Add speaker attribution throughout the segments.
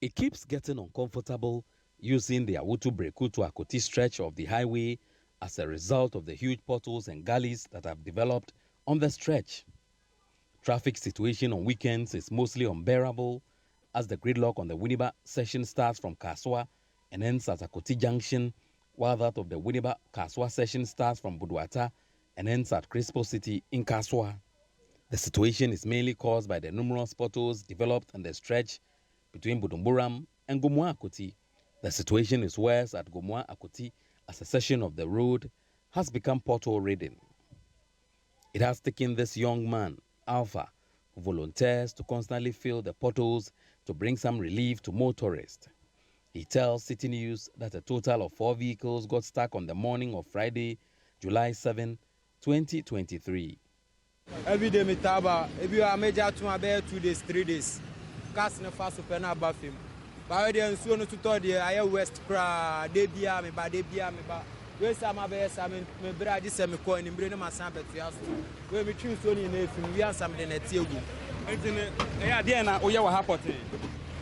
Speaker 1: It keeps getting uncomfortable using the Awutu-Breku to Akoti stretch of the highway as a result of the huge potholes and gullies that have developed on the stretch. Traffic situation on weekends is mostly unbearable as the gridlock on the Winneba section starts from Kasoa and ends at Akoti Junction, while that of the Winneba-Kasoa section starts from Buduata and ends at Crispo City in Kasoa. The situation is mainly caused by the numerous potholes developed on the stretch between Budumburam and Gomoa-Akoti. The situation is worse at Gomoa-Akoti as a section of the road has become pothole-ridden. It has taken this young man, Alpha, who volunteers to constantly fill the potholes to bring some relief to motorists. He tells Citi News that a total of 4 vehicles got stuck on the morning of Friday, July 7, 2023.
Speaker 2: Every day, if I major to my bed 2 days, 3 days. Cast in a fast open up bathroom. But I soon to tell you, I West Cra, they be me, but they be me. But where's my best? I mean, my brother sent me coin in Britain, my son, but where we choose only in a few years, I'm in a table.
Speaker 3: Yeah, Diana, or you happen.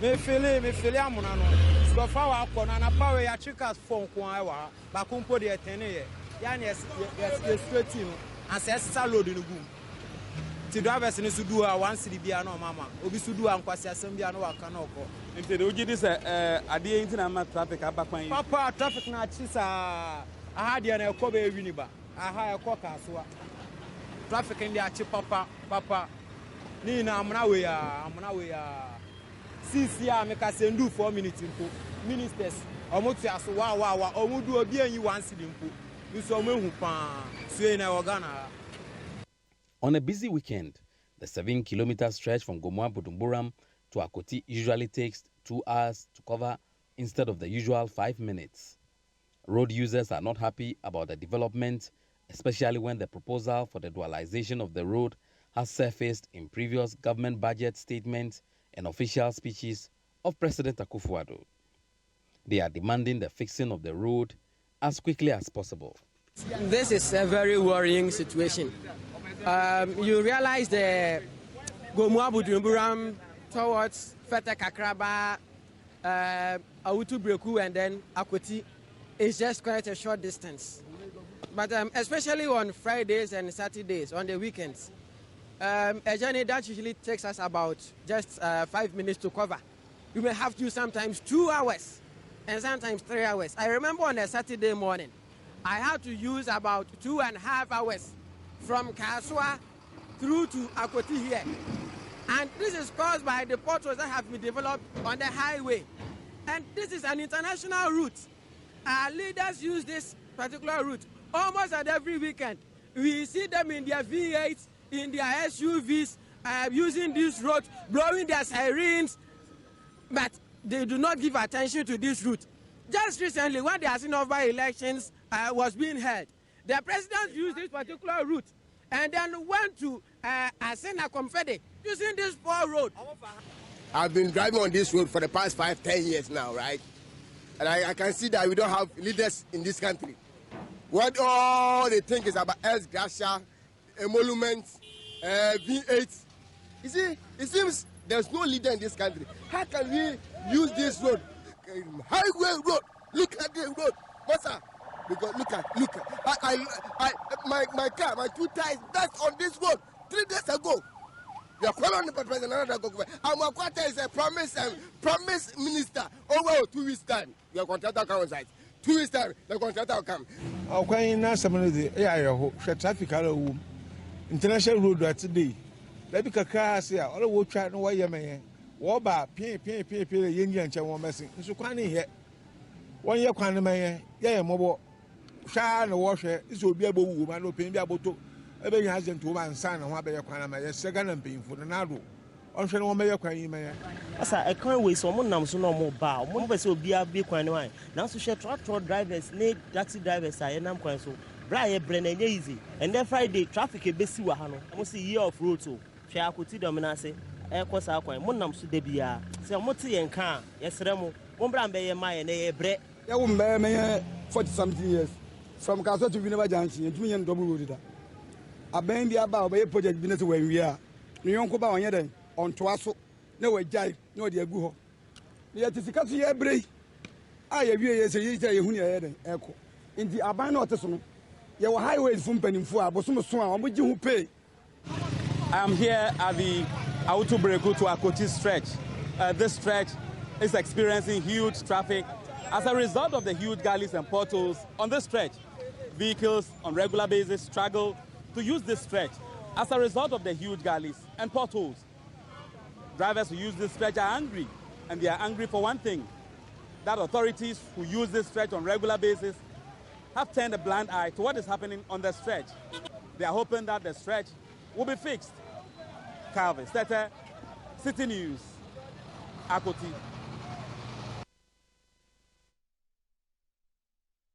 Speaker 2: Me feel I'm on. So far, I can and a power ya chicas phone, but come put the 10 years. Yes, straight in and says salad in the room. To drivers in Sudua, one city piano, Mama, Obi Sudua and Quasi Assembly, and Wakanoko.
Speaker 3: Into the Uji, this a day into traffic up.
Speaker 2: Papa, traffic natches I had a Kasoa-Winneba. I had a Kasoa. Traffic in the Achi Papa. Nina, I'm now CCR make us do 4 minutes in ministers. Almost as wow, or would do a beer you once in you saw me who pan, Ghana.
Speaker 1: On a busy weekend, the 7-kilometer stretch from Gomoa-Budumburam to Akoti usually takes 2 hours to cover instead of the usual 5 minutes. Road users are not happy about the development, especially when the proposal for the dualization of the road has surfaced in previous government budget statements and official speeches of President Akufo-Addo. They are demanding the fixing of the road as quickly as possible.
Speaker 4: This is a very worrying situation. You realize the Gomoa-Budumburam towards Fete Kakraba, Awutu-Breku, and then Akoti is just quite a short distance. But especially on Fridays and Saturdays, on the weekends, a journey that usually takes us about just 5 minutes to cover. You may have to sometimes 2 hours and sometimes 3 hours. I remember on a Saturday morning, I had to use about 2.5 hours from Kasoa through to Akoti here. And this is caused by the potholes that have been developed on the highway. And this is an international route. Our leaders use this particular route almost at every weekend. We see them in their V8s, in their SUVs, using this road, blowing their sirens, but they do not give attention to this route. Just recently, when the Asinova elections was being held, the president used this particular route and then went to Asena Confede using this poor road.
Speaker 5: I've been driving on this road for the past 5-10 years now, right? And I can see that we don't have leaders in this country. What all they think is about S. Gracia, emoluments, V8. You see, it seems there's no leader in this country. How can we use this road? Highway road. Look at the road. What's up? Because look at my car, my 2 tires, that's on this road 3 days ago. You are calling the president another government. Our quarter is a promise minister. Over 2 weeks time, your contractor comes inside. 2 weeks time, the contractor will come.
Speaker 6: Okay, now some of the traffic international road today. Let me car say all the world try no way you may. Woba pay Indian chairman messing. So can here 1 year can man, yeah, mobile. Shine the washer, this will be able woman, no pain be able to. Every has them to one son and one by your quantum, second and painful and Nado. I'm sure one may your queen, man. As I can't wait so much no more bow. One person will be a big one. Now, so share tractor drivers, need taxi drivers, I am quite so. Brian Brennan easy. And then Friday, traffic a busy wahano. I must see year of road to share Kuti Dominase, air course aqua, Monam Sudebia, Samoti and car, yes, Remo, one brand by a mile and a bread.
Speaker 7: You won't bear me 40-something years. From Kasoa-Winneba Junction, 2 million double road. A band the about a project business where we are. You don't go on on Twasso, no way, Jai, no dear Guho. yɛte sika so yɛbrɛ yi a yɛwie yɛ sɛ yɛgyina yɛhu ne ɛyɛ den ɛkɔ nti aban na ɔte so no yɛwɔ highways fo mpanimfoɔ a bosom so a wɔgye ho pay.
Speaker 3: I am here at the Autu Breku to Akoti stretch. This stretch is experiencing huge traffic as a result of the huge gullies and potholes on this stretch. Vehicles on regular basis struggle to use this stretch as a result of the huge gullies and potholes. Drivers who use this stretch are angry, and they are angry for one thing, that authorities who use this stretch on regular basis have turned a blind eye to what is happening on the stretch. They are hoping that the stretch will be fixed. Calvin Stetter, Citi News, Akoti.